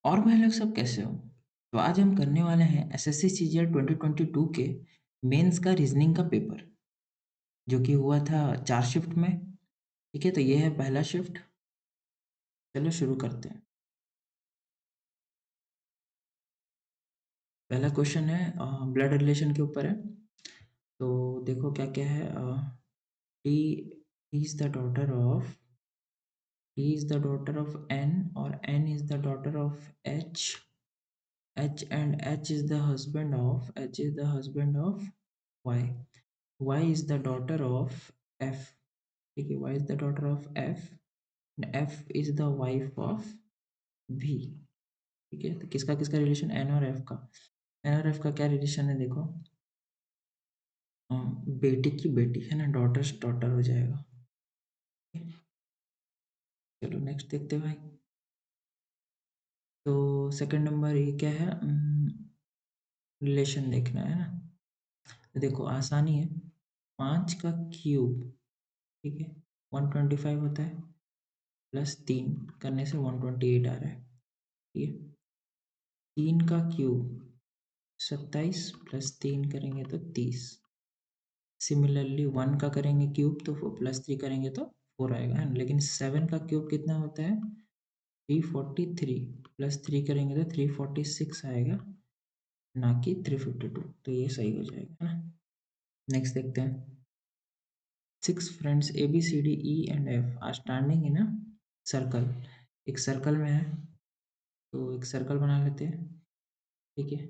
और भाई लोग सब कैसे हो? तो आज हम करने वाले हैं एसएससी सीजीएल 2022 के मेंस का रीजनिंग का पेपर, जो कि हुआ था 4 शिफ्ट में। ठीक है, तो ये है पहला शिफ्ट। चलो शुरू करते हैं। पहला क्वेश्चन है ब्लड रिलेशन के ऊपर है। तो देखो क्या क्या है। T is the daughter of T is the daughter of N, और N is the daughter of H. H and H is the husband of Y. Y is the daughter of F. ठीक है, Y is the daughter of F and F is the wife of V। ठीक है, तो किसका किसका relation, N और F का। N और F का क्या रिलेशन है देखो। बेटी की बेटी है ना, डॉटर्स डॉटर हो जाएगा। चलो नेक्स्ट देखते हैं भाई। तो सेकंड नंबर ये क्या है, रिलेशन देखना है ना। तो देखो आसानी है। 5 का क्यूब, ठीक है, 125 होता है, प्लस 3 करने से 128 आ रहा है। ठीक है, 3 का क्यूब 27 प्लस 3 करेंगे तो 30। सिमिलरली 1 का करेंगे क्यूब तो प्लस 3 करेंगे तो 4 आएगा, है ना। लेकिन 7 का क्यूब कितना होता है, 343, प्लस 3 करेंगे तो 346 आएगा, ना कि 352। तो ये सही हो जाएगा, है ना। नेक्स्ट देखते हैं। 6 friends A B C D E and F are standing in a circle. एक सर्कल में है, तो एक सर्कल बना लेते हैं। ठीक है,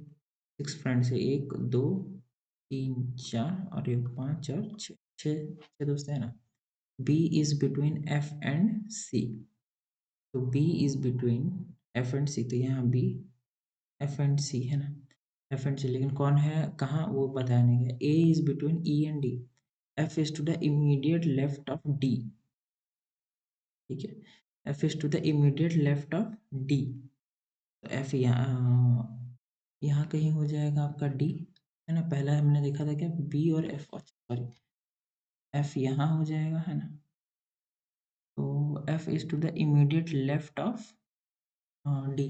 6 फ्रेंड्स है, 1 2 3 4 और ये 5 और 6, 6 दोस्त है ना। B is between F and C. तो B is between F and C, तो यहाँ बी एफ एंड सी है ना। एफ एंड सी, लेकिन कौन है कहाँ वो बताया नहीं गया। A is between E and D. F is to the immediate left of D. ठीक है, F is to the immediate left of D. तो एफ यहाँ कहीं हो जाएगा आपका डी, है ना। पहला हमने देखा था क्या, बी और एफ, सॉरी, एफ यहाँ हो जाएगा, है ना। तो F is to the immediate left of D,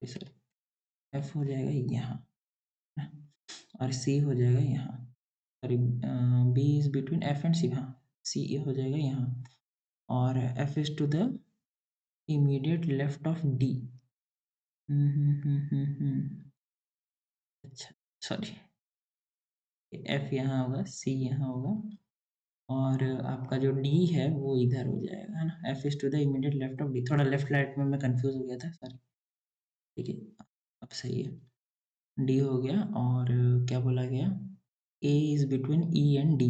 sir. F हो जाएगा यहाँ, है ना? और सी हो जाएगा यहाँ। Sorry, B is between F and C, हाँ। सी हो जाएगा यहाँ, और F is to the immediate left of D. अच्छा, सॉरी, एफ यहाँ होगा, सी यहाँ होगा, और आपका जो डी है वो इधर हो जाएगा, है ना। F is to the immediate left of D. थोड़ा लेफ्ट राइट में मैं कंफ्यूज हो गया था, सॉरी। ठीक है, अब सही है। डी हो गया, और क्या बोला गया, A is between E and D.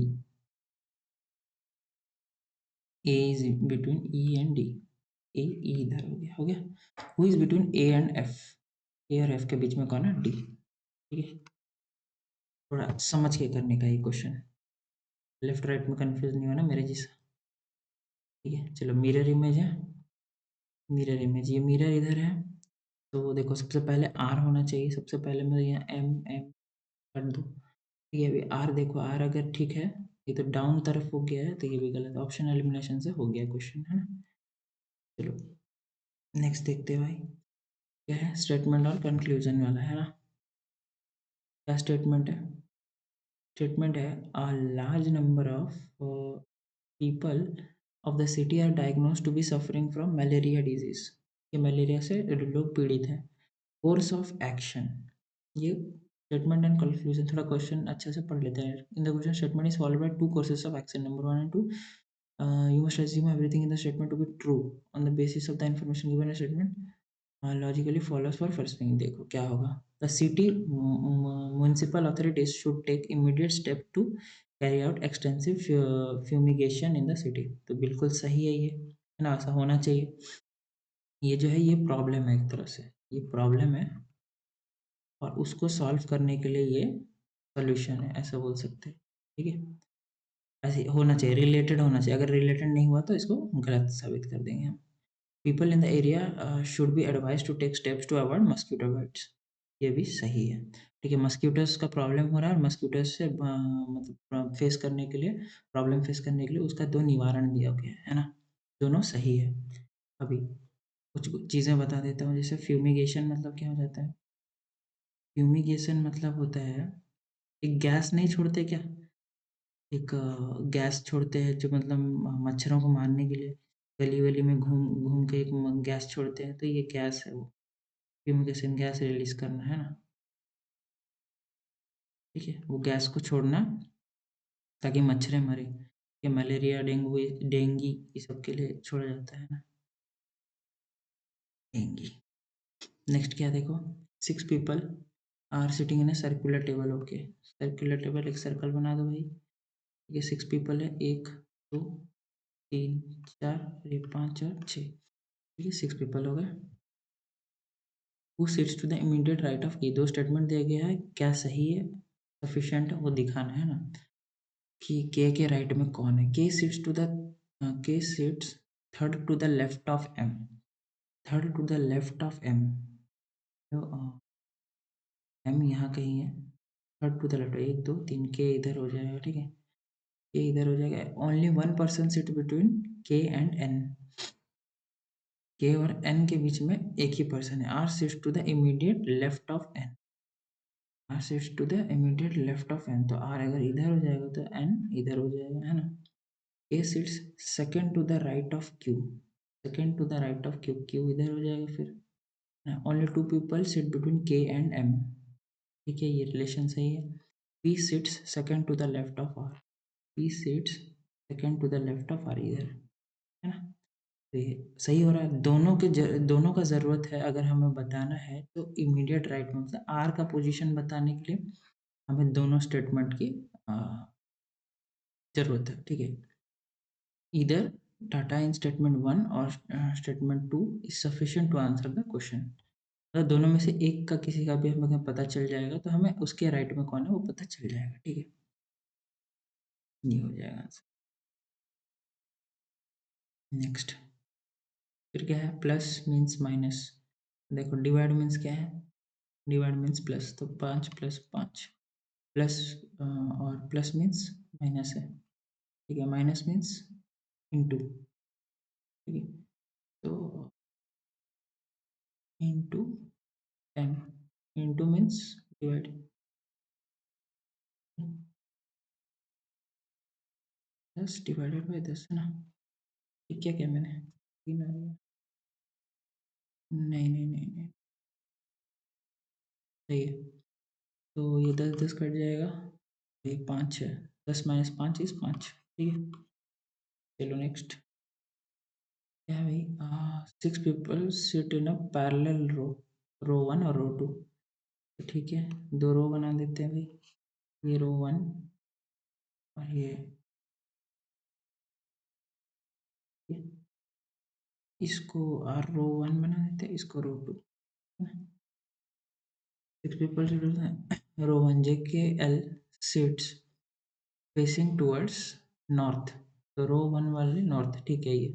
A is between E and D. A E इधर हो गया, हो गया। Who is between A and F. A और एफ के बीच में कौन है, डी। ठीक है, थोड़ा समझ के करने का ये क्वेश्चन, लेफ्ट राइट में कंफ्यूज नहीं होना मेरे जैसा। ठीक है, चलो मिरर इमेज है। मिरर इमेज, ये मिरर इधर है। तो देखो सबसे पहले आर होना चाहिए, सबसे पहले मैं यहाँ एम एम कर दूँ। ठीक है, अभी आर देखो, आर अगर ठीक है, ये तो डाउन तरफ हो गया है, तो ये भी गलत, ऑप्शन एलिमिनेशन से हो गया क्वेश्चन, है ना। चलो नेक्स्ट देखते हैं भाई। क्या है, स्टेटमेंट और कंक्लूजन वाला, है ना। क्या स्टेटमेंट है, स्टेटमेंट है a large number of people of the city are diagnose to be suffering from malaria disease. ये मलेरिया से लोग पीड़ित हैं। कोर्स ऑफ एक्शन, ये स्टेटमेंट एंड कंक्लूजन, थोड़ा क्वेश्चन अच्छे से पढ़ लेते हैं। In the question statement is followed by two courses of action, number 1 and 2। You must assume everything in the statement to be true on the basis of the information given in the statement logically follows for first thing। देखो क्या होगा, the city municipal authorities should take immediate step to carry out extensive fumigation in the city। तो बिल्कुल सही है ये, है ना, ऐसा होना चाहिए। ये जो है ये प्रॉब्लम है, एक तरह से ये प्रॉब्लम है, और उसको सॉल्व करने के लिए ये सॉल्यूशन है, ऐसा बोल सकते हैं। ठीक है, ऐसे होना चाहिए, रिलेटेड होना चाहिए। अगर रिलेटेड नहीं हुआ तो इसको गलत साबित कर देंगे हम। People in the area should be advise to take steps to avoid mosquito bites. ये भी सही है। ठीक है, मस्किटोस का प्रॉब्लम हो रहा है, और मस्किटोस से मतलब फेस करने के लिए, प्रॉब्लम फेस करने के लिए उसका 2 निवारण दिया गया है ना। दोनों सही है। अभी कुछ चीज़ें बता देता हूँ। जैसे फ्यूमिगेशन मतलब क्या हो जाता है? फ्यूमिगेशन मतलब होता है, एक गैस नहीं छोड़ते क्या? एक गैस छोड़ते हैं जो मतलब मच्छरों को मारने के लिए गली-वली में घूम घूम के एक गैस छोड़ते हैं, तो ये गैस है वो। फ्यूमिगेशन गैस रिलीज़ करना, है ना? ठीक है? वो गैस को छोड़ना ताकि मच्छरें मरें। ये मलेरिया, डेंगू डेंगी ये सब के लिए छोड़ा जाता है ना? डेंगी। नेक्स्ट क्या देखो, 6 people are sitting in a circular table. Okay, circular table एक सर्कल बना दो भाई। ये 6 पीपल है, 1, 2, 3, 4, ये 5 और 6। ठीक है, 6 पीपल हो गए। Who sits to the immediate right of K, दो स्टेटमेंट दिया गया है, क्या सही है, सफिशिएंट है, वो दिखाना है ना कि के राइट में कौन है। K sits third to the left of M, third to the left of M, तो एम यहाँ कहीं है, थर्ड टू द लेफ्ट, 1 2 3, के इधर हो जाएगा। ठीक है, के इधर हो जाएगा। Only one person sit between K and N, K और एन के बीच में एक ही पर्सन है। R sits to the immediate left of N, R sits to the immediate left of N, तो आर अगर इधर हो जाएगा तो एन इधर हो जाएगा, है ना। A sits second to the right of Q, second to the right of Q, Q इधर हो जाएगा फिर। Only two people sit between K and M. ठीक है, ये रिलेशन सही है। P sits second to the left of R, P sits second to the left of R इधर, है ना। तो ये सही हो रहा है। दोनों का ज़रूरत है अगर हमें बताना है तो इमीडिएट राइट में, मतलब आर का पोजीशन बताने के लिए हमें दोनों स्टेटमेंट की ज़रूरत है। ठीक है, इधर डाटा इन स्टेटमेंट 1 और statement 2 is sufficient to answer the question. अगर दोनों में से एक का किसी का भी हमें पता चल जाएगा तो हमें उसके राइट में कौन है वो पता चल जाएगा। ठीक है, ये हो जाएगा आंसर। नेक्स्ट फिर क्या है, प्लस मीन्स माइनस। देखो डिवाइड मीन्स क्या है, डिवाइड मीन्स प्लस, तो 5 प्लस 5 प्लस, और प्लस मीन्स माइनस है। ठीक है, माइनस मीन्स इंटू। ठीक है, तो into 10, into means divide, 10 divided by 10, है ना। ये क्या क्या मैंने 3 आ गया, नहीं नहीं नहीं नहीं, सही है। तो ये 10 10 कट जाएगा, ये 5 है, 10 माइनस 5 इज 5। ठीक है, चलो नेक्स्ट क्या है भाई, 6 people sit in a parallel row, row 1 और रो 2। ठीक है, दो रो बना देते हैं भाई, ये रो 1 और ये इसको आर रो 1 बना देते हैं, इसको रो 2। 6 people sit on row 1, J K L sits facing towards north, तो रो 1 वाले नॉर्थ। ठीक है, ये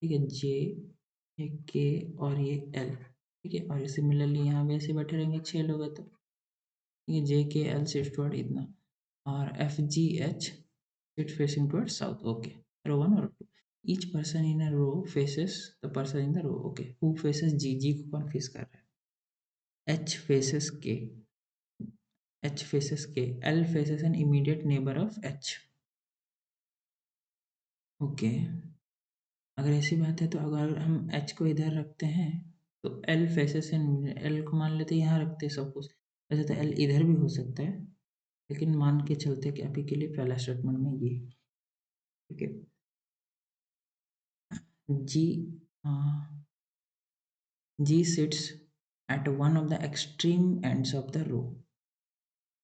ठीक है, जे, ये के और ये एल। ठीक है, और सिमिलरली यहाँ भी ऐसे बैठे रहेंगे 6 लोग हैं तो ये जे के एल सिट्स टुवर्ड इतना, और F G H sit facing toward south. Okay, row 1 और row 2, each person in a row faces the person in the row. Okay, who faces G, G को कौन फेस कर रहा है, H faces K, H faces K, L faces an immediate neighbor of H। Okay, अगर ऐसी बात है तो अगर हम H को इधर रखते हैं तो L फेसेस एन, L को मान लेते हैं यहाँ रखते हैं सब कुछ। वैसे तो L इधर भी हो सकता है, लेकिन मान के चलते कि अभी के लिए पहला स्टेटमेंट में ये। ठीक है, G G sits at one of the extreme ends of the row।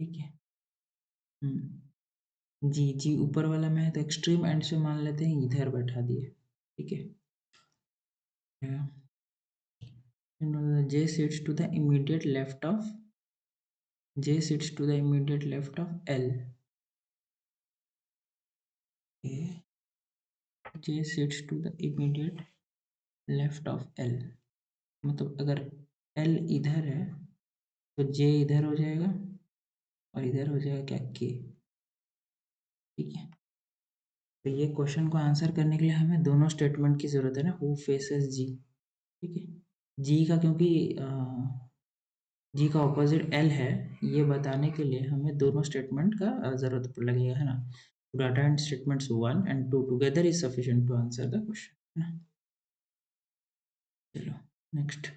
ठीक है, जी जी ऊपर वाला में है तो एक्सट्रीम एंड से मान लेते हैं इधर बैठा दिए। ठीक है, J sits to the immediate left of, J sits to the immediate left of L। Okay, J sits to the immediate left of L, मतलब अगर L इधर है तो J इधर हो जाएगा और इधर हो जाएगा क्या, K। ठीक है, तो ये क्वेश्चन को आंसर करने के लिए हमें दोनों स्टेटमेंट की जरूरत है ना, हु फेसेस जी। ठीक है। जी का क्योंकि जी का ऑपोजिट एल है, ये बताने के लिए हमें दोनों स्टेटमेंट का ज़रूरत लगेगा, है ना? Data and statements 1 and 2 together is sufficient to answer the question, है ना? चलो नेक्स्ट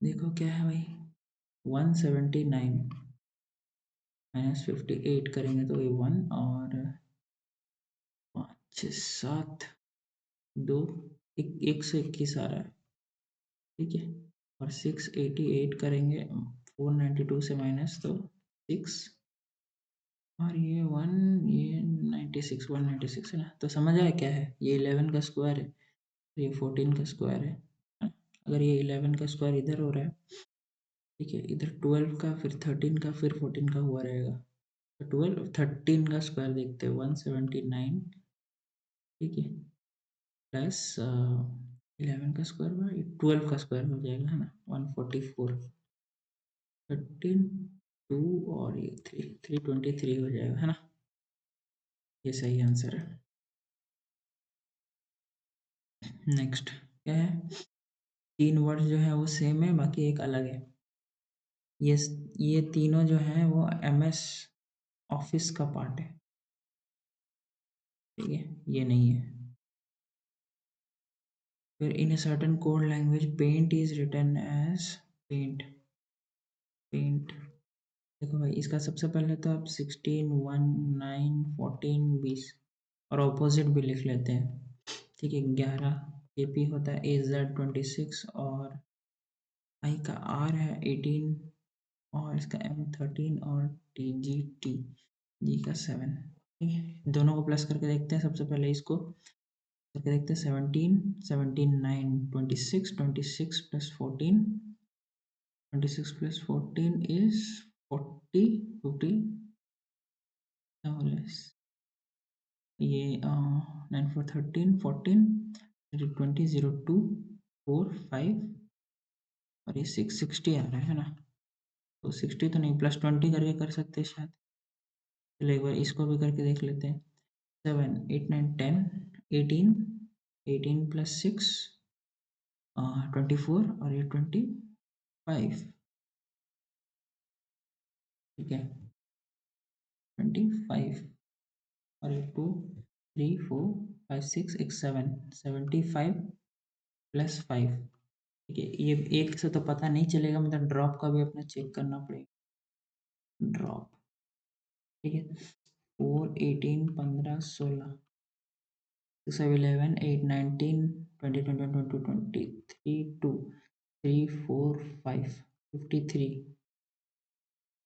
देखो क्या है भाई। 179 माइनस 58 करेंगे तो ये 1 और 5 6 7 2 121 आ रहा है, ठीक है। और 688 करेंगे 492 से माइनस तो 6 और ये 1 ये 96 196 है ना। तो समझ आया क्या है, ये 11 का स्क्वायर है, ये 14 का स्क्वायर है ना? अगर ये 11 का स्क्वायर इधर हो रहा है, ठीक है, इधर 12 का फिर 13 का फिर 14 का हुआ रहेगा, तो 12 13 का स्क्वायर देखते हैं 179, ठीक है, प्लस 11 का स्क्वायर हुआ, ये 12 का स्क्वायर हो जाएगा, है ना, 144 13 2 और ये 323 हो जाएगा, है ना। ये सही आंसर है। नेक्स्ट क्या है, तीन वर्ड जो है वो सेम है, बाकी एक अलग है। ये ये तीनों जो हैं वो एमएस ऑफिस का पार्ट है, ठीक है, ये नहीं है। फिर in a certain code language paint is written as paint paint. देखो भाई, इसका सबसे पहले तो आप 16 1 9 14 20 और ऑपोजिट भी लिख लेते हैं, ठीक है। 11 केपी होता है, ए जेड 26 और आई का आर है 18 और इसका एम 13 और टी जी का 7, ठीक है। दोनों को प्लस करके देखते हैं, सबसे पहले इसको करके देखते हैं 17 17 9 26 26 प्लस 14 26 प्लस 14 इज 40 50 और ये 9 4 13 14 20 0 2 4 5 और ये 6 60 आ रहा है ना। तो 60 तो नहीं, प्लस 20 करके कर सकते हैं शायद। चलो एक बार इसको भी करके देख लेते हैं। 7 8 9 10 18 18 प्लस 6 24 और ये 25, ठीक है, 25 और ये 2 3 4 5 6 एक 7 75 प्लस 5, ठीक है। ये एक से तो पता नहीं चलेगा, मतलब ड्रॉप का भी अपना चेक करना पड़ेगा। ड्रॉप, ठीक है, 4 18 15 16 6 11 8 19 20 21 22 23 2 3 4 5 53।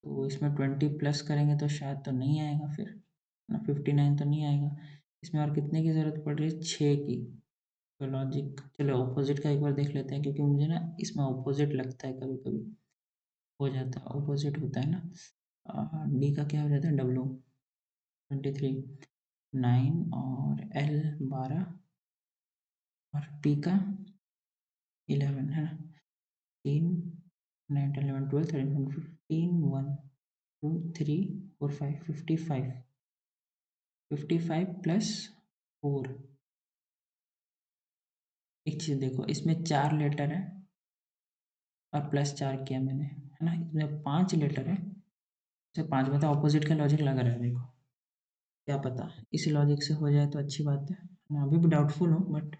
तो इसमें 20 प्लस करेंगे तो शायद तो नहीं आएगा, फिर ना 59 तो नहीं आएगा। इसमें और कितने की ज़रूरत पड़ रही है, 6 की। तो लॉजिक, चलो ऑपोजिट का एक बार देख लेते हैं, क्योंकि मुझे ना इसमें ऑपोजिट लगता है, कभी कभी हो जाता है, ऑपोजिट होता है ना। डी का क्या हो जाता है, डब्लू 23 9 और एल 12 और पी का 11, है ना। 3 9 10 11 12 13 14 15 1 2 3 4 5 55 55 प्लस 4। एक चीज़ देखो, इसमें 4 लेटर है और प्लस 4 किया मैंने, है ना। इसमें 5 लेटर है, इसे 5 बता, ऑपोजिट का लॉजिक लगा रहा है, देखो क्या पता इसी लॉजिक से हो जाए तो अच्छी बात है। मैं अभी भी डाउटफुल हूँ, बट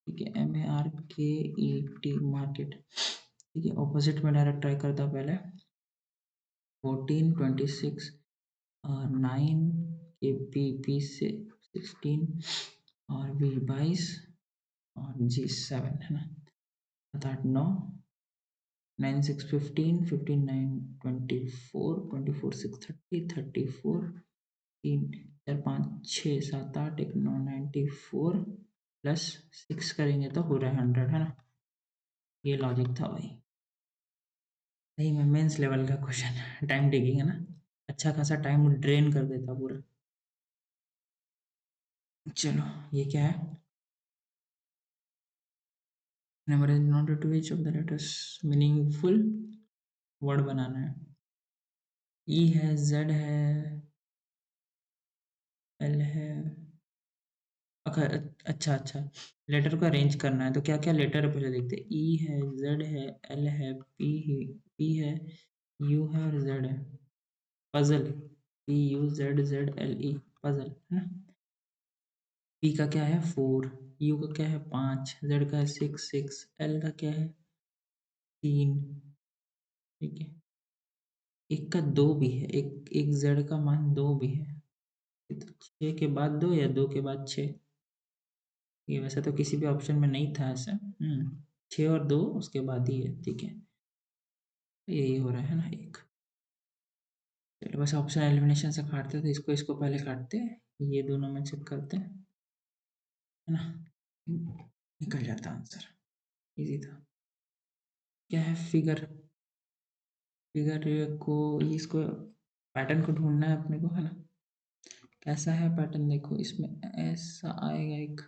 ठीक है। MARKET मार्केट, ठीक है। ऑपोजिट में डायरेक्ट ट्राई करता हूँ पहले। 14 26 9 के पी से 16 और V 22 और G 7, है ना। 7 8 9 9 6 15 15 9 24 24 6 30 34 3 4 5 6 7 8 1 9 94 प्लस 6 करेंगे तो हो रहा है 100, है ना। ये लॉजिक था भाई। नहीं, मैं मेंस लेवल का क्वेश्चन टाइम टेकिंग है ना, अच्छा खासा टाइम ड्रेन कर देता पूरा। चलो ये क्या है, number is not two which of the letters meaningful word बनाना है। ई है, जेड है, एल है, अच्छा अच्छा, लेटर को अरेंज करना है तो क्या क्या लेटर है पहले देखते हैं। ई है, जेड है, एल है, पी है, यू है और जेड है। Puzzle, P U Z Z L E, puzzle है ना। पी का क्या है 4, यू का क्या है 5, जेड का है 6, एल का क्या है 3। ठीक है, एक का 2 भी है, एक एक जेड का मान 2 भी है। ये तो 6 के बाद 2 या 2 के बाद 6। ये वैसे तो किसी भी ऑप्शन में नहीं था ऐसा। 6 और 2 उसके बाद ही है। ठीक है, यही हो रहा है ना एक। चलो बस ऑप्शन एलिमिनेशन से काटते थे, इसको इसको पहले काटते हैं, ये दोनों में चेक करते हैं, है ना। निकल जाता आंसर, इजी था। क्या है फिगर, फिगर को इसको पैटर्न को ढूंढना है अपने को, है ना। कैसा है पैटर्न देखो, इसमें ऐसा आएगा एक,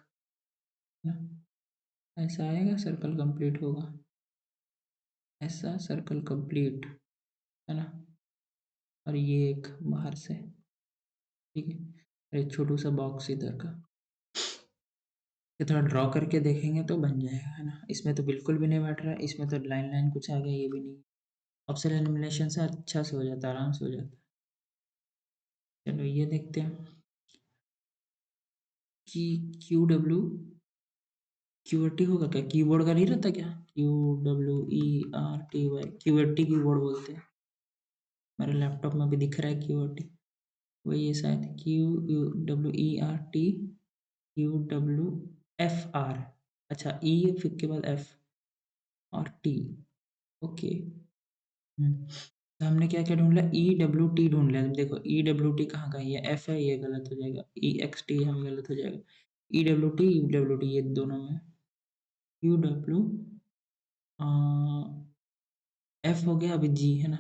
है ना। ऐसा आएगा, सर्कल कंप्लीट होगा, ऐसा सर्कल कंप्लीट, है ना। और ये एक बाहर से, ठीक है, और एक छोटू सा बॉक्स इधर का। ये थोड़ा ड्रॉ करके देखेंगे तो बन जाएगा, है ना। इसमें तो बिल्कुल भी नहीं बैठ रहा है, इसमें तो लाइन लाइन कुछ आ गया, ये भी नहीं। ऑप्शन एलिमिनेशन से अच्छा से हो जाता है, आराम से हो जाता है। चलो ये देखते हैं कि क्यूआरटी होगा क्या, कीबोर्ड का नहीं रहता क्या, QWERTY, क्यूआरटी कीबोर्ड बोलते हैं। मेरे लैपटॉप में भी दिख रहा है क्यूआरटी, वही है शायद, QWERTY, QWFR। अच्छा, ई फिर के बाद एफ और टी। ओके। तो हमने क्या क्या ढूंढ लिया, EWT ढूंढ लिया। देखो EWT कहाँ का है, ये एफ है, ये गलत हो जाएगा। EXT हमें गलत हो जाएगा। EWT ये दोनों में। QW एफ हो गया, अभी जी है ना,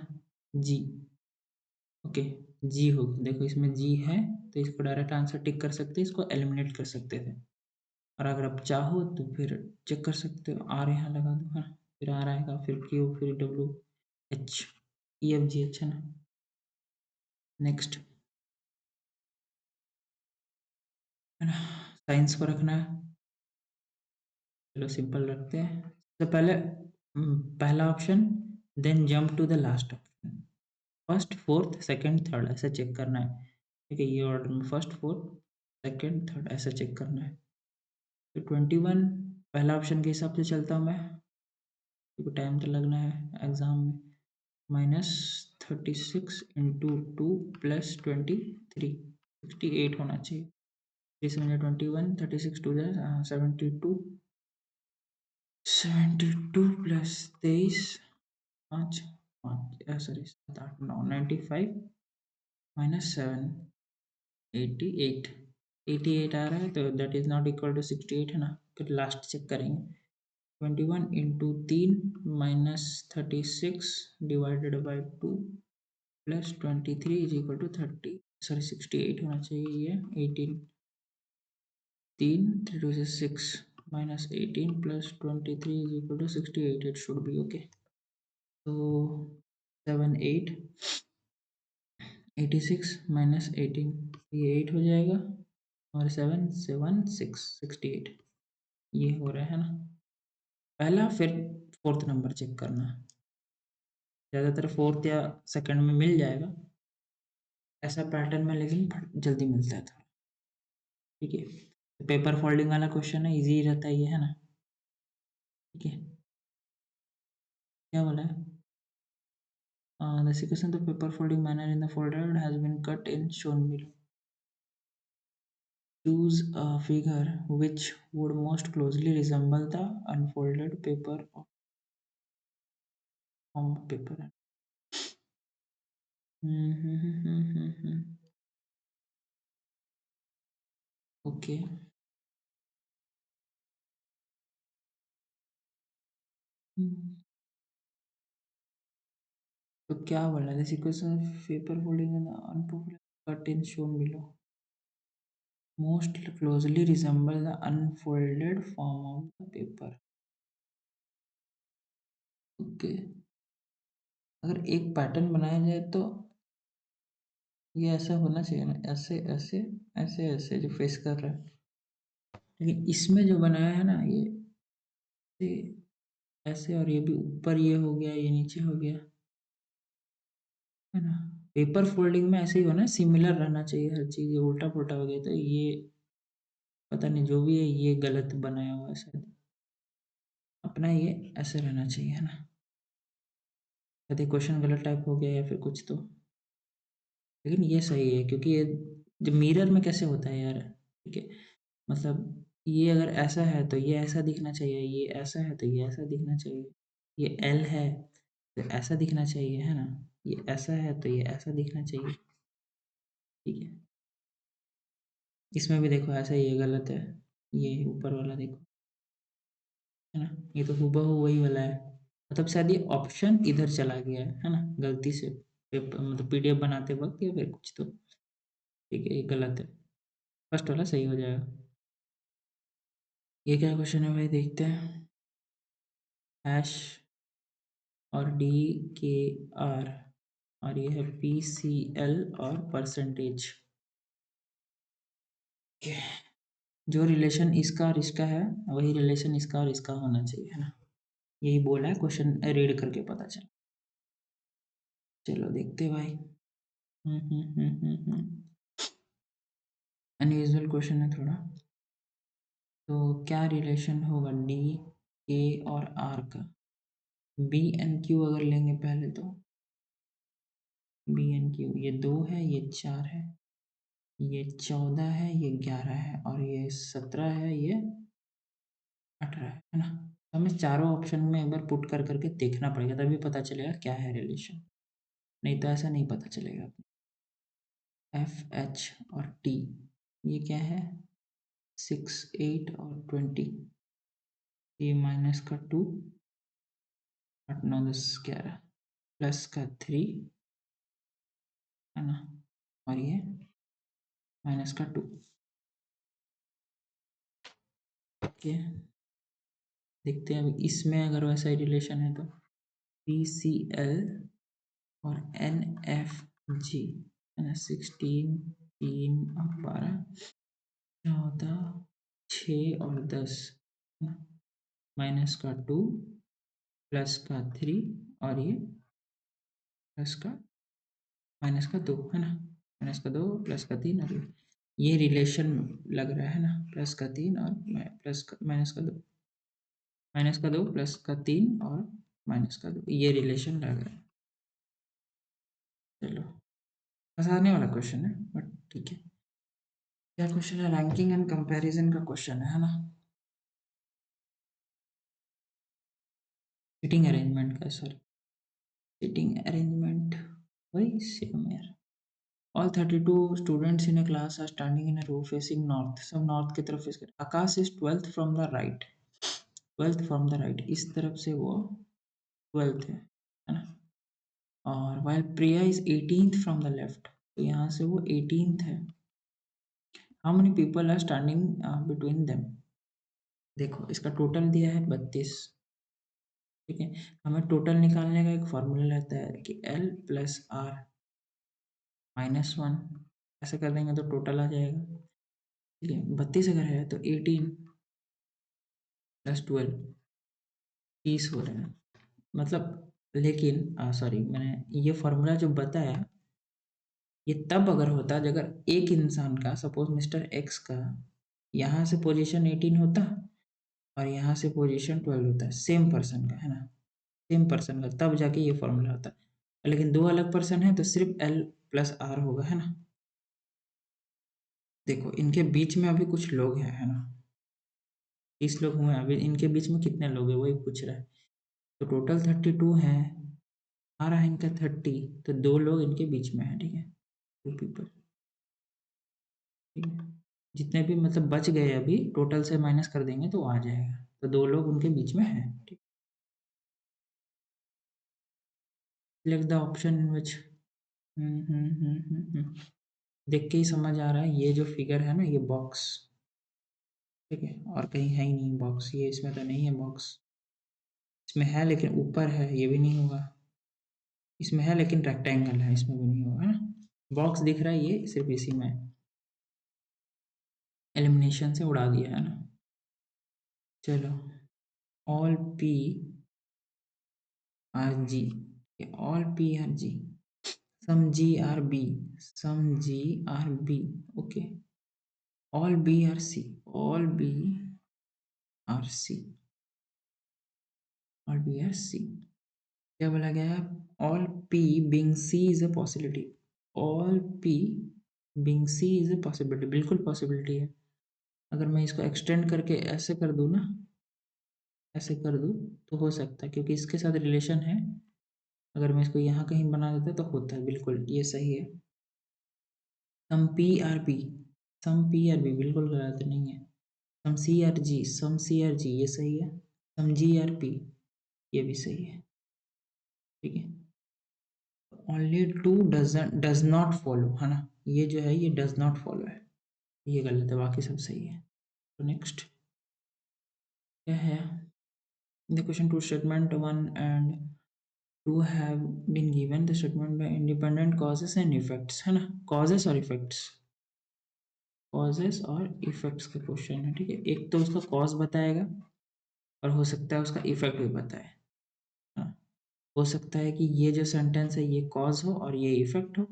जी। ओके, जी हो गया। देखो इसमें जी है, तो इसको डायरेक्ट आंसर टिक कर सकते हैं, इसको एलिमिनेट कर सकते थे। और अगर आप चाहो तो फिर चेक कर सकते हो, आर यहाँ लगा दो, है ना। फिर आर आएगा, फिर क्यू, फिर W, H, E F G, अच्छा ना। नेक्स्ट, है ना, साइंस को रखना है। चलो सिंपल रखते हैं। तो पहले पहला option, then jump to the last option. First fourth second third ऐसा चेक करना है। ठीक है, ये ऑर्डर में फर्स्ट फोर्थ सेकंड थर्ड ऐसा चेक करना है। तो 21 पहला ऑप्शन के हिसाब से चलता हूँ मैं, क्योंकि टाइम तो लगना है एग्जाम में। -36 इंटू 2 प्लस 23, 68 होना चाहिए। इसमें 21, 36 टू 72, 72 प्लस 23, 5 5 सॉरी 7 8 9 95 -7, 88, 88 आ रहा है, तो that is not equal to 68, है ना। फिर लास्ट चेक करेंगे। 21 into 3 -36 divided by 2 plus 23 is equal to 30, sorry 68 होना चाहिए, ये 18, 3 3 two 6 -18 plus 23 is equal to 68, it should be okay. तो 7 8 86 -18, ये 8 हो जाएगा, और 7 7 6 68, ये हो रहा है ना पहला। फिर फोर्थ नंबर चेक करना, ज़्यादातर फोर्थ या सेकंड में मिल जाएगा ऐसा पैटर्न में, लेकिन जल्दी मिलता है थोड़ा। ठीक है, पेपर फोल्डिंग वाला क्वेश्चन है, इजी रहता है ये, है ना। ठीक है, क्या बोला है, the sequence of the paper folding manner in the folder has been cut in shown below. Choose a figure which would most closely resemble the unfolded paper of form paper. Okay, तो क्या बोला है, the sequence of paper folding in the unfolded cut in shown below most closely resemble the unfolded form of the paper. Okay, अगर एक pattern बनाया जाए तो ये ऐसा होना चाहिए ना, ऐसे ऐसे ऐसे ऐसे जो फेस कर रहा है, लेकिन इसमें जो बनाया है ना ये ऐसे, और ये भी ऊपर ये हो गया, ये नीचे हो गया, है ना। पेपर फोल्डिंग में ऐसे ही होना, सिमिलर रहना चाहिए हर चीज़। ये उल्टा-पुल्टा हो गया तो ये पता नहीं, जो भी है ये गलत बनाया हुआ है शायद। अपना ये ऐसे रहना चाहिए, है ना। यदि क्वेश्चन गलत टाइप हो गया या फिर कुछ तो, लेकिन ये सही है क्योंकि ये जब मिरर में कैसे होता है यार, ठीक है। मतलब ये अगर ऐसा है तो ये ऐसा दिखना चाहिए, ये ऐसा है तो ये ऐसा दिखना चाहिए, ये एल है तो ऐसा दिखना चाहिए, है ना। ये ऐसा है तो ये ऐसा दिखना चाहिए, ठीक है। इसमें भी देखो ऐसा, ये गलत है, ये ऊपर वाला देखो, है ना। ये तो हूबहू वही वाला है, मतलब शायद ये ऑप्शन इधर चला गया है ना, गलती से मतलब पीडीएफ बनाते वक्त या फिर कुछ तो, ठीक है। ये गलत है, फर्स्ट वाला सही हो जाएगा। ये क्या क्वेश्चन है भाई, देखते हैं। हैश और डी के आर, और ये है पी सी एल और परसेंटेज, जो रिलेशन इसका और इसका है वही रिलेशन इसका और इसका होना चाहिए, है ना। यही बोला है, क्वेश्चन रीड करके पता चला। चलो देखते भाई। अनयूजुअल क्वेश्चन है थोड़ा। तो क्या रिलेशन होगा डी के और आर का? बी एन क्यू अगर लेंगे पहले तो, बी एन क्यू, ये 2 है, ये 4 है, ये 14 है, ये 11 है, और ये 17 है, ये 18 है ना। तो हमें चारों ऑप्शन में एक बार पुट कर करके देखना पड़ेगा, तभी पता चलेगा क्या है रिलेशन, नहीं तो ऐसा नहीं पता चलेगा। एफ एच और टी, ये क्या है, 6 8 और 20, ये माइनस का 2, 8 9 10 11, प्लस का 3, है ना, और ये माइनस का 2। ओके, देखते हैं अभी इसमें अगर वैसा ही रिलेशन है तो पी सी एल और एन एफ जी, है ना। 16 3 और 12 14 6 और 10, है ना, माइनस का 2, प्लस का 3, और ये प्लस का माइनस का 2, है ना। माइनस का 2 प्लस का 3, और ये रिलेशन लग रहा है ना, प्लस का 3 और प्लस का माइनस का 2, माइनस का 2 प्लस का 3 और माइनस का 2, ये रिलेशन लग रहा है। चलो, आसानी वाला क्वेश्चन है बट ठीक है। क्या क्वेश्चन है, रैंकिंग एंड कंपैरिजन का क्वेश्चन है ना। सीटिंग अरेंजमेंट का, सॉरी, सीटिंग अरेंजमेंट वही सेम यार। All 32 students in a class are standing in a row facing north. सब नॉर्थ की तरफ फेस कर, आकाश is 12th from the right, 12th from the right, इस तरफ से वो 12th है ना। और while Priya is 18th from the left, तो यहाँ से वो 18th है। How many people are standing between them? देखो इसका टोटल दिया है 32, ठीक है। हमें टोटल निकालने का एक फॉर्मूला रहता है कि L प्लस आर माइनस 1, ऐसे कर देंगे तो टोटल आ जाएगा, ठीक है। 32 अगर है तो 18 प्लस 12 30 हो रहे हैं, मतलब। लेकिन सॉरी, मैंने ये फॉर्मूला जो बताया ये तब अगर होता जब अगर एक इंसान का, सपोज मिस्टर एक्स का, यहाँ से पोजीशन 18 होता और यहाँ से पोजीशन 12 होता है, सेम पर्सन का, है ना, सेम पर्सन का, तब जाके ये फॉर्मूला होता है। लेकिन दो अलग पर्सन है तो सिर्फ एल प्लस आर होगा, है ना। देखो इनके बीच में अभी कुछ लोग हैं, है ना, 30 लोग हुए हैं अभी, इनके बीच में कितने लोग हैं वही पूछ रहा है। तो टोटल 32 हैं, आ रहा है इनका 30, तो 2 लोग इनके बीच में है, ठीक है, 2 पीपल, ठीक है। जितने भी मतलब बच गए अभी टोटल से माइनस कर देंगे तो आ जाएगा, तो 2 लोग उनके बीच में है, ठीक। सिलेक्ट द ऑप्शन इन विच, देख के ही समझ आ रहा है ये जो फिगर है ना, ये बॉक्स, ठीक है, और कहीं है ही नहीं बॉक्स, ये इसमें तो नहीं है बॉक्स, इसमें है लेकिन ऊपर है, ये भी नहीं होगा, इसमें है लेकिन रेक्टेंगल है, इसमें भी नहीं होगा, है ना। बॉक्स दिख रहा है, ये सिर्फ इसी में, एलिमिनेशन से उड़ा दिया है ना। चलो all P are G, all P are G, some G are B, some G are B, okay, all B are C, all B are C, all B are C, क्या बोला गया है? All P being C is a possibility, all P being C is a possibility, बिल्कुल possibility है। अगर मैं इसको extend करके ऐसे कर दूं ना, ऐसे कर दूं तो हो सकता है, क्योंकि इसके साथ रिलेशन है। अगर मैं इसको यहाँ कहीं बना देता तो होता है, बिल्कुल ये सही है। Some P R B, some P R B बिल्कुल गलत नहीं है। सम सी आर जी, सम सी आर जी ये सही है। सम जी आर पी ये भी सही है, ठीक है। Only two does not follow, है ना, ये जो है ये डज नॉट फॉलो है, ये गलत है, बाकी सब सही है। तो नेक्स्ट क्या है? The question two statement one and two have been given the statement by independent causes and effects, है ना, कॉजेस और इफेक्ट्स, कॉजेस और इफेक्ट्स का क्वेश्चन है, ठीक है। एक तो उसका कॉज बताएगा और हो सकता है उसका इफेक्ट भी बताए, हाँ। हो सकता है कि ये जो सेंटेंस है ये कॉज हो और ये इफेक्ट हो,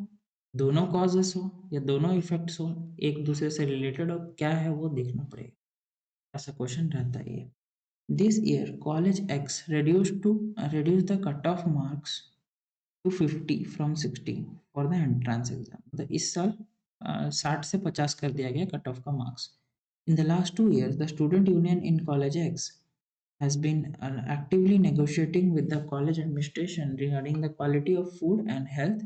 दोनों कॉजेस हो या दोनों इफेक्ट्स हो, एक दूसरे से रिलेटेड हो, क्या है वो देखना पड़ेगा, ऐसा क्वेश्चन रहता है ये। This year college X reduce the cut off marks to 50 from 60 for the entrance exam, मतलब इस साल 60 से 50 कर दिया गया कट ऑफ का marks. In the last 2 years the student union in college X has been actively negotiating with the college administration regarding the quality of food and health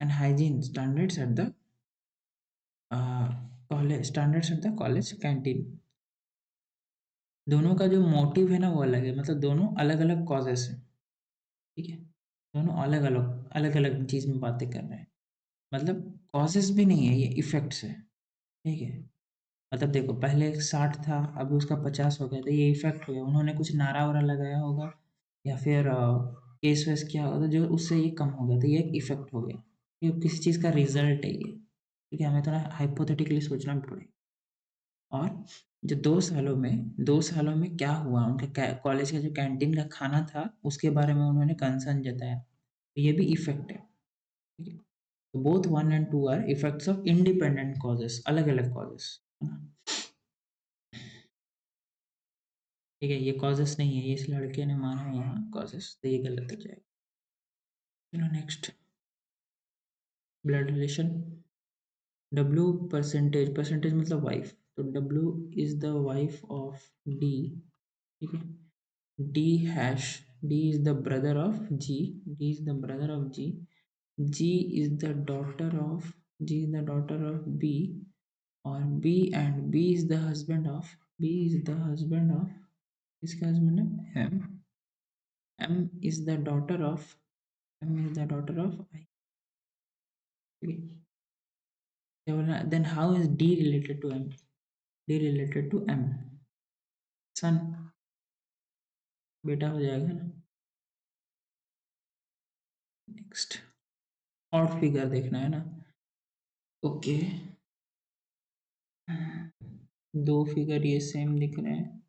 and hygiene standards at the college canteen. दोनों का जो motive है ना वो अलग है, मतलब दोनों अलग अलग कॉजेस हैं, ठीक है। दोनों अलग अलग चीज़ में बातें कर रहे हैं, मतलब कॉजेस भी नहीं है, ये इफेक्ट्स है, ठीक है। मतलब देखो पहले 60 था, अभी उसका 50 हो गया, तो ये इफेक्ट हो गया, उन्होंने कुछ नारा वारा लगाया होगा या फिर केस वेस किया होगा, तो जो उससे ये कम हो गया, तो ये एक इफेक्ट हो गया, ये किसी चीज़ का रिजल्ट है ये, ठीक है। हमें थोड़ा हाइपोथेटिकली सोचना भी पड़ेगा। और जो 2 सालों में क्या हुआ, उनका कॉलेज का जो कैंटीन का खाना था उसके बारे में उन्होंने कंसर्न जताया, तो ये भी इफेक्ट है, ठीक है। तो both 1 and 2 are effects of independent causes, अलग अलग कॉजेस, है ना, ठीक है। ये कॉजेस नहीं है, ये इस लड़के ने माना है यहाँ कॉजेस, तो ये गलत हो जाएगा। चलो next, blood relation. W percentage, percentage मतलब वाइफ, तो W is the wife of D, ठीक है। D hash, D is the brother of G, D is the brother of G, G is the daughter of, G is the daughter of B, और B and B is the husband of, B is the husband of, इसका husband है M, M is the daughter of, M is the daughter of I. Okay. Then how is D related to M? D related to M. Son, बेटा हो जाएगा ना। Next, odd figure देखना है ना, okay. दो फिगर ये सेम दिख रहे हैं।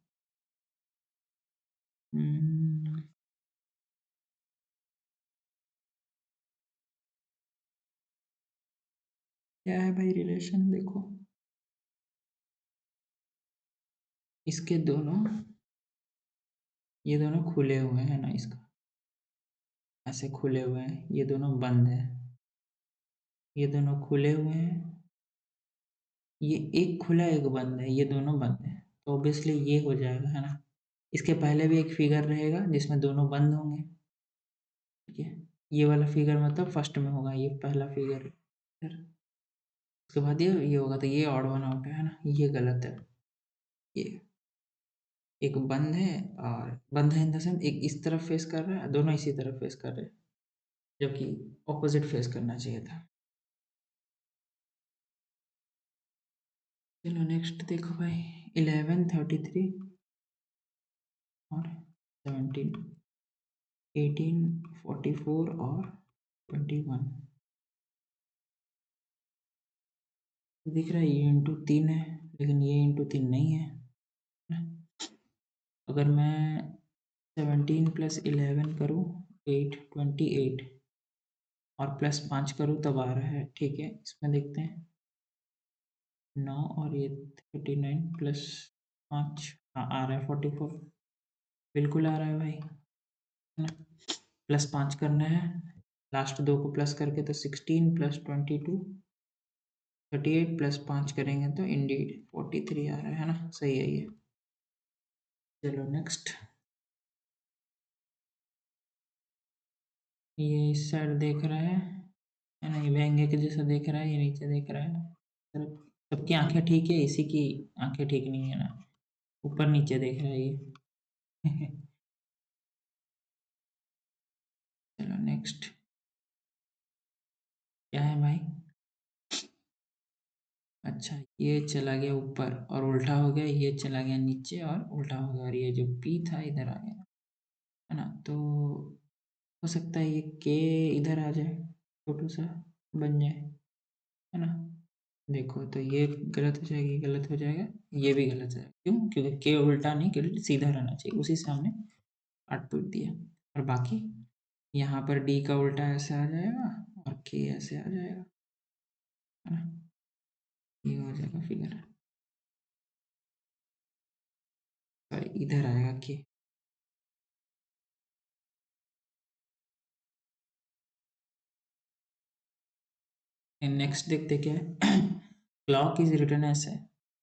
हम्म, क्या है भाई रिलेशन, देखो इसके दोनों, ये दोनों खुले हुए हैं ना, इसका ऐसे खुले हुए हैं, ये दोनों बंद है, ये दोनों खुले हुए हैं, ये एक खुला एक बंद है, ये दोनों बंद है, तो ऑब्वियसली ये हो जाएगा, है ना। इसके पहले भी एक फिगर रहेगा जिसमें दोनों बंद होंगे, ठीक है। ये वाला फिगर मतलब फर्स्ट में होगा, ये पहला फिगर, फिर उसके बाद ये होगा, तो ये ऑड वन आउट है ना, ये गलत है। ये एक बंद है, और बंद है इन द सेंस एक इस तरफ फेस कर रहा है, दोनों इसी तरफ फेस कर रहे हैं, जबकि ऑपोजिट फेस करना चाहिए था। चलो नेक्स्ट देखो भाई, 11:33 और 17, 18:44 और 21, दिख रहा है ये इंटू 3 है, लेकिन ये इंटू 3 नहीं है, अगर मैं 17 + 11 करूँ 8 28 और +5 करूँ तब आ रहा है। ठीक है, इसमें देखते हैं 9 और ये 39 + 5, हाँ आ रहा है 44, बिल्कुल आ रहा है भाई, है ना। +5 करना है, लास्ट दो को प्लस करके तो 16 + 22 38 + 5 करेंगे तो इंडीड 43 आ रहा है ना, सही है ये। चलो नेक्स्ट, ये इस साइड देख रहा है ना, ये व्यंग्य के जैसा देख रहा है, ये नीचे देख रहा है। सबकी आंखें ठीक है, इसी की आंखें ठीक नहीं है ना, ऊपर नीचे देख रहा है ये। चलो नेक्स्ट, क्या है भाई, अच्छा ये चला गया ऊपर और उल्टा हो गया, ये चला गया नीचे और उल्टा हो गया, और ये जो पी था इधर आ गया, है ना। तो हो सकता है ये के इधर आ जाए, छोटू सा बन जाए, है ना। देखो तो ये गलत हो जाएगी, गलत हो जाएगा, ये भी गलत है, क्यों, क्योंकि के उल्टा नहीं, के सीधा रहना चाहिए, उसी से हमने काट पीट दिया। और बाकी यहाँ पर डी का उल्टा ऐसे आ जाएगा और के ऐसे आ जाएगा, है ना, ये हो जाएगा फिगर, सॉरी इधर आएगा के। नेक्स्ट देखते क्या है, clock is written as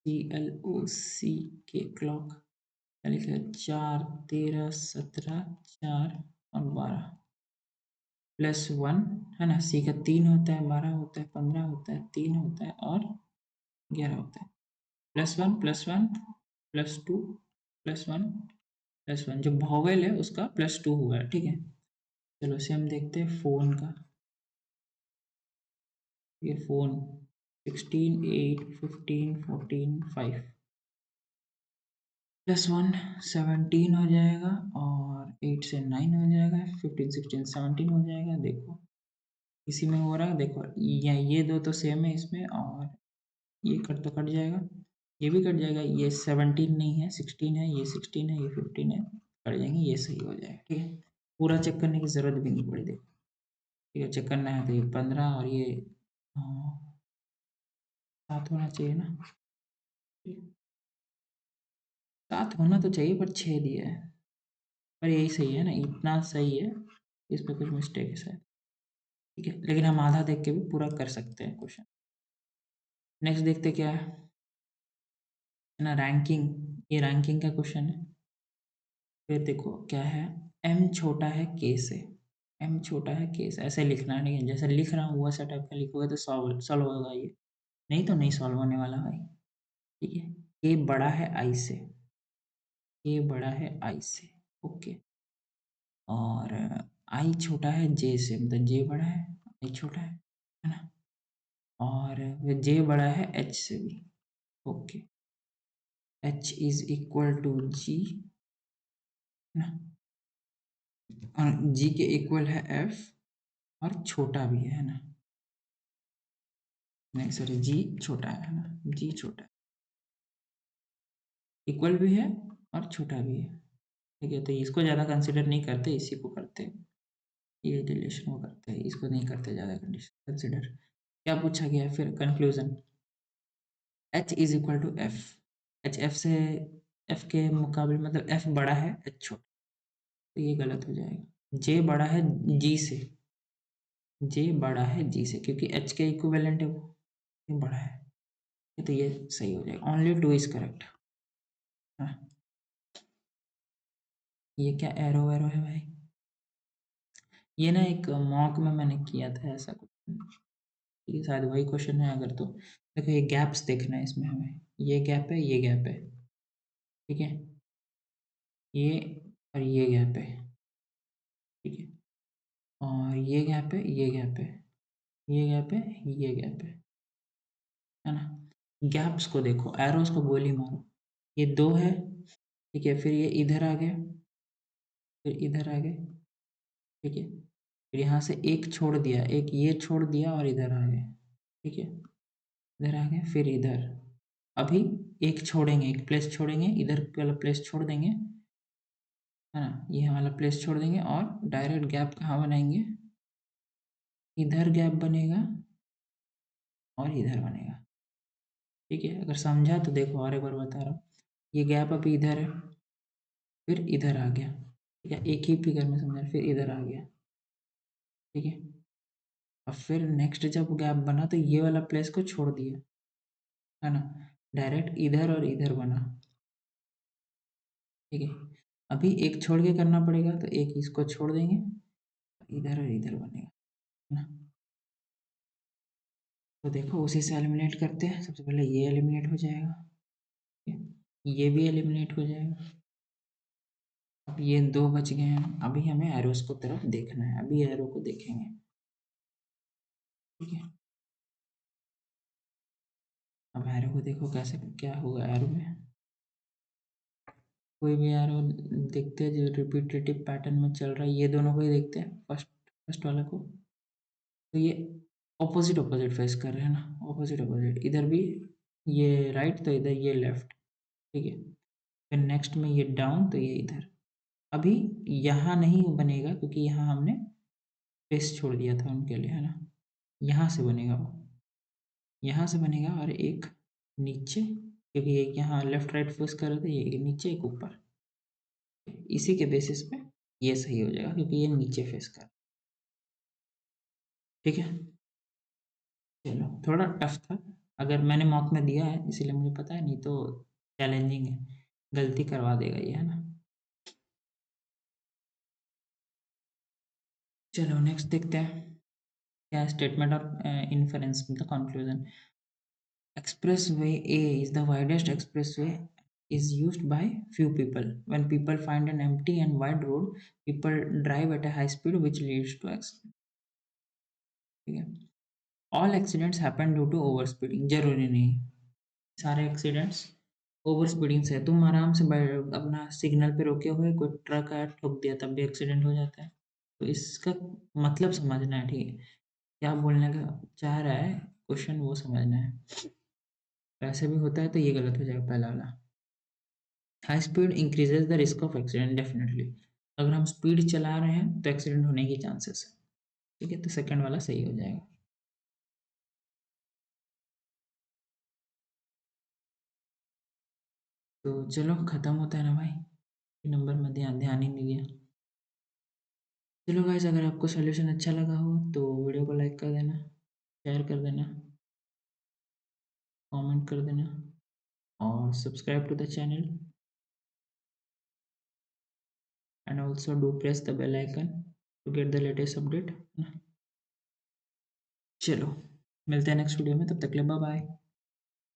CLOCK, clock, क्या लिखा है, 4 13 17 4 और 12 +1, है ना। सी का 3 होता है, 12 होता है, 15 होता है, 3 होता है और 11 होता है। +1 +1 +2 +1 +1, जो वॉवेल है उसका +2 हुआ है, ठीक है। चलो से हम देखते हैं फोन का, ये फोन 16 8 15 14 5 +1 17 हो जाएगा और 8 से 9 हो जाएगा, 15 16 17 हो जाएगा। देखो इसी में हो रहा है, देखो ये दो तो सेम है इसमें, और ये कट तो कट जाएगा, ये भी कट जाएगा, ये 17 नहीं है 16 है, ये 16 है, ये 15 है, कट जाएंगे, ये सही हो जाएगा, ठीक है। पूरा चेक करने की जरूरत भी नहीं पड़ी, देखो ठीक है, चेक करना है तो ये 15 और ये 7 होना चाहिए ना, 7 होना तो चाहिए पर 6 दिया है, पर यही सही है ना, इतना सही है, इसमें कुछ मिस्टेक है शायद, ठीक है, लेकिन हम आधा देख के भी पूरा कर सकते हैं क्वेश्चन। नेक्स्ट देखते क्या है ना, रैंकिंग, ये रैंकिंग का क्वेश्चन है। फिर देखो क्या है, m छोटा है k से, m छोटा है k से, ऐसे लिखना है, नहीं जैसे लिख रहा हूँ वैसा टाइप का लिखोगे तो सॉल्व होगा ये, नहीं तो नहीं सॉल्व होने वाला भाई, ठीक है। k बड़ा है i से, k बड़ा है i से, ओके, और i छोटा है j से, मतलब j बड़ा है i छोटा है ना, और j बड़ा है h से भी, okay, h is equal to g, है ना, और g के इक्वल है f, और छोटा भी है ना, नहीं सॉरी जी छोटा है ना, जी छोटा है, इक्वल भी है और छोटा भी है, ठीक है। तो इसको ज़्यादा कंसिडर नहीं करते, इसी को करते हैं, ये रिलेशन को करते हैं, इसको नहीं करते ज़्यादा कंडीशन कंसिडर। क्या पूछा गया है फिर conclusion, h is equal to F, H F से, एफ के मुकाबले मतलब एफ बड़ा है एच छोटा, तो ये गलत हो जाएगा, जे बड़ा है जी से, जे बड़ा है जी से, क्योंकि एच के इक्विवेलेंट है वो, ये बड़ा है, तो ये सही हो जाएगा, ओनली टू इज करेक्ट। हाँ, ये क्या एरो वेरो है भाई, ये ना एक मॉक में मैंने किया था ऐसा कुछ, ये शायद वही क्वेश्चन है अगर, तो देखो ये गैप्स देखना है इसमें हमें, ये गैप है, ये गैप है, ठीक है, ये और ये गैप है, ठीक है, और ये गैप है, ये गैप है, ये गैप है, ये गैप है ना। गैप्स को देखो, एरोस को गोली मारो, ये दो है, ठीक है, फिर ये इधर आ गए, फिर इधर आ गए, ठीक है, फिर यहाँ से एक छोड़ दिया, एक ये छोड़ दिया और इधर आ गए, ठीक है, इधर आ गए, फिर इधर, अभी एक छोड़ेंगे, एक प्लेस छोड़ेंगे, इधर वाला प्लेस छोड़ देंगे, है ना, ये वाला प्लेस छोड़ देंगे और डायरेक्ट गैप कहाँ बनाएंगे, इधर गैप बनेगा और इधर बनेगा। ठीक है, अगर समझा तो देखो और एक बार बता रहा हूँ, ये गैप अभी इधर है, फिर इधर आ गया। ठीक है, एक ही फिगर में समझा, फिर इधर आ गया। ठीक है, और फिर नेक्स्ट जब गैप बना तो ये वाला प्लेस को छोड़ दिया, है ना, डायरेक्ट इधर और इधर बना। ठीक है, अभी एक छोड़ के करना पड़ेगा, तो एक इसको छोड़ देंगे, इधर और इधर बनेगा, है ना। तो देखो उसी से एलिमिनेट करते हैं। सबसे पहले ये एलिमिनेट हो जाएगा, ठीक है? ये भी एलिमिनेट हो जाएगा। अब ये दो बच गए हैं, अभी हमें एरोस को तरफ देखना है, अभी एरो को देखेंगे। ठीक है, अब एरो को देखो कैसे क्या होगा एरो में। कोई भी एरो देखते हैं जो रिपीटेटिव पैटर्न में चल रहा है, ये दोनों को ही देखते हैं, फर्स्ट फर्स्ट वाले को। तो ये ऑपोजिट ऑपोजिट फेस कर रहे हैं ना, ऑपोजिट ऑपोजिट, इधर भी ये राइट तो इधर ये लेफ्ट। ठीक है, फिर नेक्स्ट में ये डाउन तो ये इधर। अभी यहाँ नहीं बनेगा क्योंकि यहाँ हमने फेस छोड़ दिया था उनके लिए, है ना। यहाँ से बनेगा वो, यहाँ से बनेगा, और एक नीचे, क्योंकि एक यहाँ लेफ्ट राइट फेस कर रहे थे, ये एक नीचे एक ऊपर। इसी के बेसिस पे ये सही हो जाएगा क्योंकि ये नीचे फेस कर। ठीक है, चलो थोड़ा टफ था, अगर मैंने मॉक में दिया है इसीलिए मुझे पता है, नहीं तो चैलेंजिंग है, गलती करवा देगा ये, है ना। चलो नेक्स्ट देखते हैं क्या स्टेटमेंट और इन्फरेंस मतलब conclusion. Expressway A is the widest expressway is used by few people. When people find an empty and wide road, people drive at a high speed which leads to accident. ठीक है, all accidents happen due to over speeding, जरूरी नहीं सारे accidents over speeding से। तुम आराम से अपना सिग्नल पे रोके हुए, कोई ट्रक आया ठोक दिया, तब भी एक्सीडेंट हो जाता है। तो इसका मतलब समझना है, ठीक है, क्या बोलने का चाह रहा है क्वेश्चन वो समझना है। ऐसे भी होता है तो ये गलत हो जाएगा पहला वाला। High speed increases the risk of accident definitely, अगर हम स्पीड चला रहे हैं तो एक्सीडेंट होने की चांसेस है। ठीक है, तो सेकंड वाला सही हो जाएगा। तो चलो खत्म होता है ना भाई, नंबर में ध्यान ध्यान ही नहीं दिया। चलो गाइस, अगर आपको सोल्यूशन अच्छा लगा हो तो वीडियो को लाइक कर देना, शेयर कर देना, कमेंट कर देना, और subscribe to the channel, and also do press the bell icon to get the latest update. चलो मिलते हैं नेक्स्ट वीडियो में, तब तक ले बाय बाय।